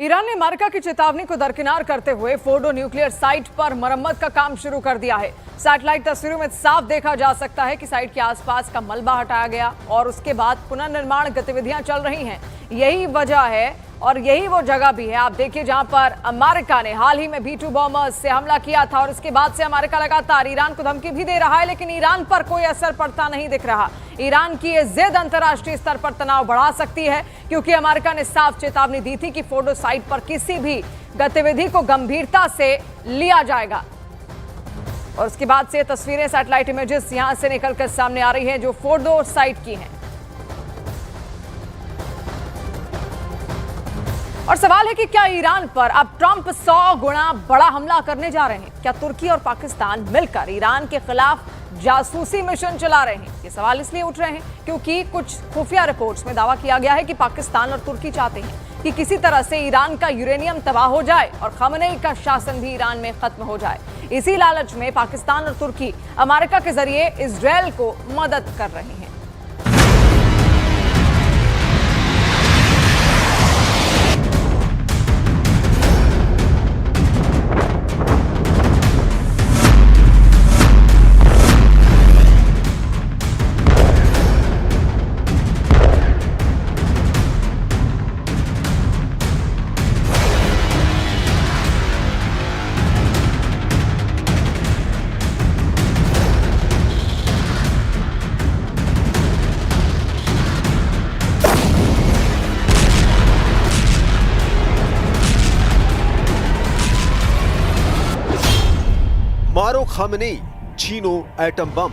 Iran ने America की चेतावनी को दरकिनार करते हुए फोर्डो न्यूक्लियर साइट पर मरम्मत का काम शुरू कर दिया है। सैटेलाइट तस्वीरों में साफ देखा जा सकता है कि साइट के आसपास का मलबा हटाया गया और उसके बाद पुनर्निर्माण गतिविधियां चल रही हैं। यही वजह है और यही वो जगह भी है, आप देखिए, जहां पर अमेरिका ने हाल ही में B-2 बॉम्बर्स से हमला किया था और इसके बाद से अमेरिका लगातार ईरान को धमकी भी दे रहा है, लेकिन ईरान पर कोई असर पड़ता नहीं दिख रहा। ईरान की ये जिद अंतर्राष्ट्रीय स्तर पर तनाव बढ़ा सकती है, क्योंकि अमेरिका ने साफ चेतावनी दी थी कि फोर्डो साइट पर किसी भी गतिविधि को गंभीरता से लिया जाएगा। और उसके बाद से तस्वीरें, सैटेलाइट इमेजेस यहां से निकलकर सामने आ रही है जो फोर्डो साइट की हैं। और सवाल है कि क्या ईरान पर अब ट्रंप 100 गुना बड़ा हमला करने जा रहे हैं? क्या तुर्की और पाकिस्तान मिलकर ईरान के खिलाफ जासूसी मिशन चला रहे हैं? ये सवाल इसलिए उठ रहे हैं क्योंकि कुछ खुफिया रिपोर्ट्स में दावा किया गया है कि पाकिस्तान और तुर्की चाहते हैं कि किसी तरह से ईरान का यूरेनियम तबाह हो जाए और खamenei का शासन भी ईरान में खत्म हो जाए। इसी लालच में पाकिस्तान और तुर्की अमेरिका के जरिए इजरायल को मदद कर रहे हैं। मारो खामेनेई, छीनो एटम बम,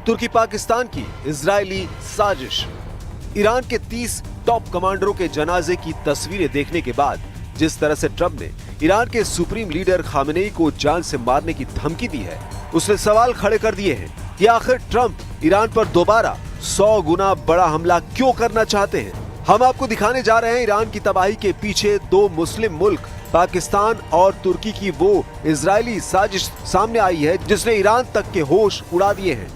तुर्की पाकिस्तान की इजरायली साजिश। ईरान के 30 टॉप कमांडरों के जनाजे की तस्वीरें देखने के बाद जिस तरह से ट्रंप ने ईरान के सुप्रीम लीडर खामेनेई को जान से मारने की धमकी दी है, उसने सवाल खड़े कर दिए हैं कि आखिर ट्रंप ईरान पर दोबारा 100 गुना बड़ा हमला क्यों करना चाहते हैं। हम आपको दिखाने जा रहे हैं ईरान की तबाही के पीछे दो मुस्लिम मुल्क पाकिस्तान और तुर्की की वो इजरायली साजिश सामने आई है जिसने ईरान तक के होश उड़ा दिए हैं।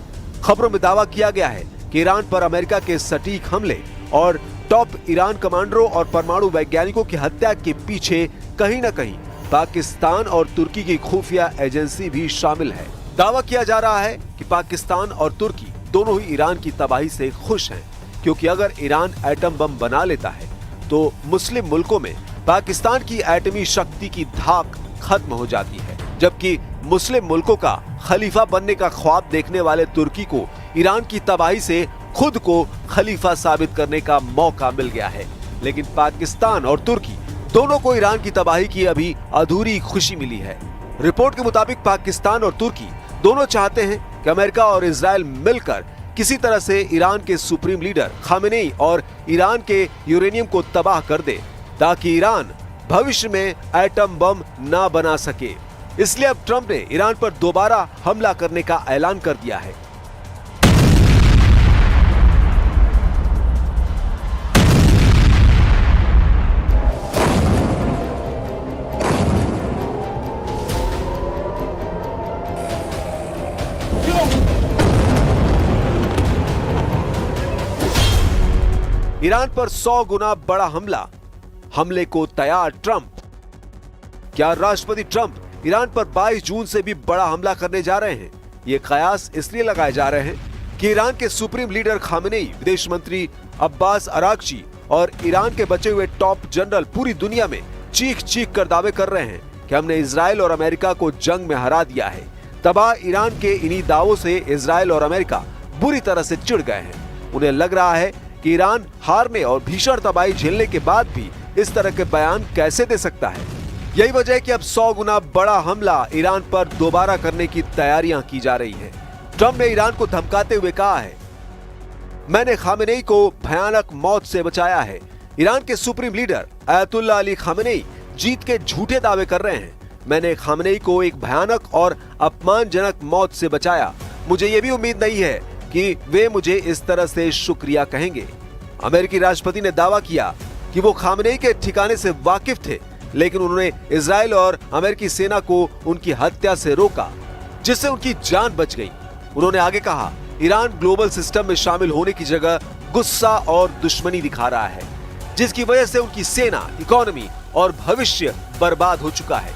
खबरों में दावा किया गया है कि ईरान पर अमेरिका के सटीक हमले और टॉप ईरान कमांडरों और परमाणु वैज्ञानिकों की हत्या के पीछे कहीं न कहीं पाकिस्तान और तुर्की की खुफिया एजेंसी भी शामिल है। दावा किया जा रहा है कि पाकिस्तान और तुर्की दोनों ही ईरान की तबाही से खुश हैं, क्योंकि अगर ईरान एटम बम बना लेता है तो मुस्लिम मुल्कों में पाकिस्तान की एटमी शक्ति की धाक खत्म हो जाती है, जबकि मुस्लिम मुल्कों का खलीफा बनने का ख्वाब देखने वाले तुर्की को ईरान की तबाही से खुद को खलीफा साबित करने का मौका मिल गया है। लेकिन पाकिस्तान और तुर्की दोनों को ईरान की तबाही की अभी अधूरी खुशी मिली है। रिपोर्ट के मुताबिक पाकिस्तान और तुर्की दोनों चाहते हैं कि अमेरिका और इजरायल मिलकर किसी तरह से ईरान के सुप्रीम लीडर खामेनेई और ईरान के यूरेनियम को तबाह कर दे, ताकि ईरान भविष्य में एटम बम ना बना सके। इसलिए अब ट्रंप ने ईरान पर दोबारा हमला करने का ऐलान कर दिया है। ईरान पर 100 गुना बड़ा हमले को तैयार ट्रंप। क्या राष्ट्रपति ट्रंप ईरान पर 22 जून से भी बड़ा हमला करने जा रहे हैं? ये कयास इसलिए लगाए जा रहे हैं कि ईरान के सुप्रीम लीडर खामेनेई, विदेश मंत्री अब्बास अरागची और ईरान के बचे हुए टॉप जनरल पूरी दुनिया में चीख चीख कर दावे कर रहे हैं कि हमने इजरायल और अमेरिका को जंग में हरा दिया है। तबाह ईरान के इन्हीं दावों से इजरायल और अमेरिका बुरी तरह से चिढ़ गए हैं। उन्हें लग रहा है कि ईरान हारने और भीषण तबाही झेलने के बाद भी इस तरह के बयान कैसे दे सकता है। यही वजह है कि अब 100 गुना बड़ा हमला ईरान पर दोबारा करने की तैयारियां की जा रही हैं। ट्रंप ने ईरान को धमकाते हुए कहा है, मैंने खामेनेई को भयानक मौत से बचाया है। ईरान के supreme leader Ayatollah Ali Khamenei जीत के झूठे दावे कर रहे हैं। मैंने खामेनेई को एक भयानक और अपमानजनक मौत से बचाया। मुझे ये भी उम्मीद नहीं है कि वे मुझे इस तरह से शुक्रिया कहेंगे। अमेरिकी राष्ट्रपति ने दावा किया कि वो खामेनेई के ठिकाने से वाकिफ थे, लेकिन उन्होंने इजरायल और अमेरिकी सेना को उनकी हत्या से रोका, जिससे उनकी जान बच गई। उन्होंने आगे कहा, ईरान ग्लोबल सिस्टम में शामिल होने की जगह गुस्सा और दुश्मनी दिखा रहा है, जिसकी वजह से उनकी सेना, इकोनॉमी और भविष्य बर्बाद हो चुका है।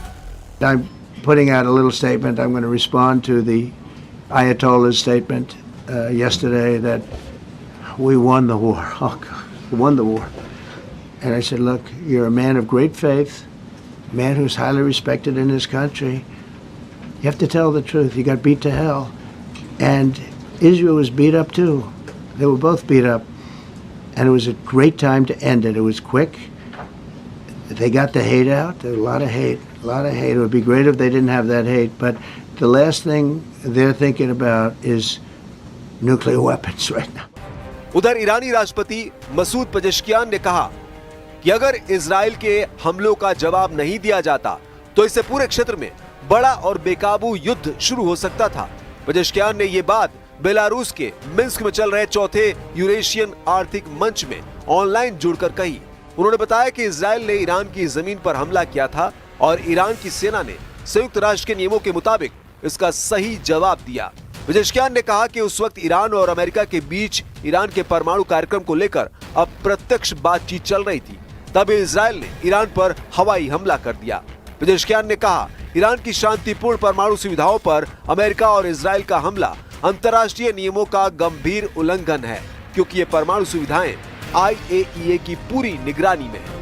I'm putting out a little statement. I'm going to respond to the Ayatollah's statement yesterday that we won the war. Oh, God, we won the war. And I said, look, you're a man of great faith, a man who's highly respected in his country. You have to tell the truth. You got beat to hell. And Israel was beat up too. They were both beat up. And it was a great time to end it. It was quick. They got the hate out. There was a lot of hate. A lot of hate. It would be great if they didn't have that hate. But the last thing they're thinking about is nuclear weapons right now. उधर ईरानी राष्ट्रपति Masoud Pezeshkian ने कहा कि अगर Israel के हमलों का जवाब नहीं दिया जाता तो इससे पूरे क्षेत्र में बड़ा और बेकाबू युद्ध शुरू हो सकता था। पेजेश्कियान ने ये बात बेलारूस के मिन्स्क में चल रहे चौथे यूरेशियन आर्थिक मंच में ऑनलाइन जुड़कर कही। उन्होंने बताया कि इजराइल ने ईरान की जमीन पर हमला किया था और ईरान की सेना ने संयुक्त राष्ट्र के नियमों के मुताबिक इसका सही जवाब दिया। पेजेश्कियान ने कहा कि उस वक्त ईरान और अमेरिका के बीच ईरान के परमाणु कार्यक्रम को लेकर अप्रत्यक्ष बातचीत चल रही थी, तभी इजराइल ने ईरान पर हवाई हमला कर दिया। पेजेश्कियान ने कहा, ईरान की शांतिपूर्ण परमाणु सुविधाओं पर अमेरिका और इजराइल का हमला अंतर्राष्ट्रीय नियमों का गंभीर उल्लंघन है, क्योंकि ये परमाणु सुविधाएं IAEA की पूरी निगरानी में है।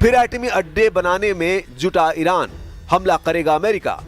फिर एटमी अड्डे बनाने में जुटा ईरान, हमला करेगा अमेरिका।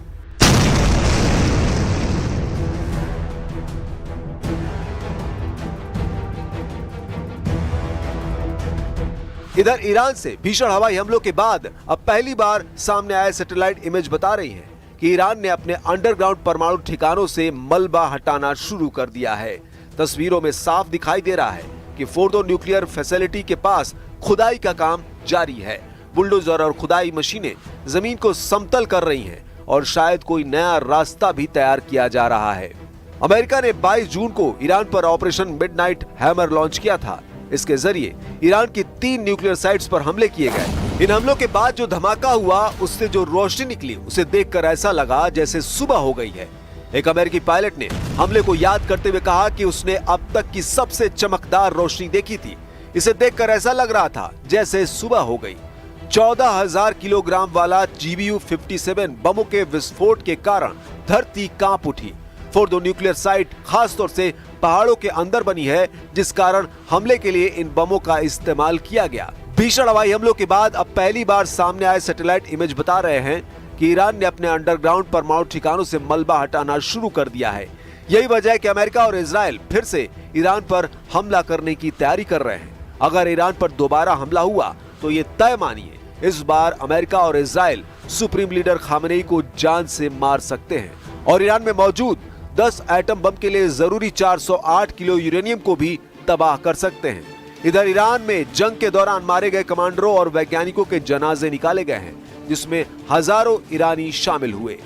इधर ईरान से भीषण हवाई हमलों के बाद अब पहली बार सामने आए सैटेलाइट इमेज बता रही हैं कि ईरान ने अपने अंडरग्राउंड परमाणु ठिकानों से मलबा हटाना शुरू कर दिया है। तस्वीरों में साफ दिखाई दे रहा है कि फोर्डो न्यूक्लियर फैसिलिटी के पास खुदाई का काम जारी है। बुलडोजर और खुदाई मशीनें जमीन को समतल कर रही हैं और शायद कोई नया रास्ता भी तैयार किया जा रहा है। अमेरिका ने 22 जून को ईरान पर ऑपरेशन मिडनाइट हैमर लॉन्च किया था। इसके जरिए ईरान की 3 न्यूक्लियर साइट्स पर हमले किए गए। इन हमलों के बाद जो धमाका हुआ, उससे जो रोशनी निकली, उसे देखकर ऐसा लगा जैसे सुबह हो गई है। एक अमेरिकी पायलट ने हमले को याद करते हुए कहा कि उसने अब तक की सबसे चमकदार रोशनी देखी थी। इसे देखकर ऐसा लग रहा था जैसे सुबह हो गई। 14,000 किलोग्राम वाला GBU-57 बमों के विस्फोट के कारण धरती कांप उठी। फोर्डो न्यूक्लियर साइट खासतौर से पहाड़ों के अंदर बनी है, जिस कारण हमले के लिए इन बमों का इस्तेमाल किया गया। भीषण हवाई हमलों के बाद अब पहली बार सामने आए सैटेलाइट इमेज बता रहे हैं कि ईरान ने अपने अंडरग्राउंड परमाणु ठिकानों से मलबा हटाना शुरू कर दिया है। यही वजह है कि अमेरिका और इजराइल फिर से ईरान पर हमला करने की तैयारी कर रहे हैं। अगर ईरान पर दोबारा हमला हुआ तो ये तय मानिए, इस बार अमेरिका और इजराइल सुप्रीम लीडर खामेनेई को जान से मार सकते हैं और ईरान में मौजूद 10 एटम बम के लिए जरूरी 408 किलो यूरेनियम को भी तबाह कर सकते हैं। इधर ईरान में जंग के दौरान मारे गए कमांडरों और वैज्ञानिकों के जनाजे निकाले गए हैं, जिसमें हजारों ईरानी शामिल हुए।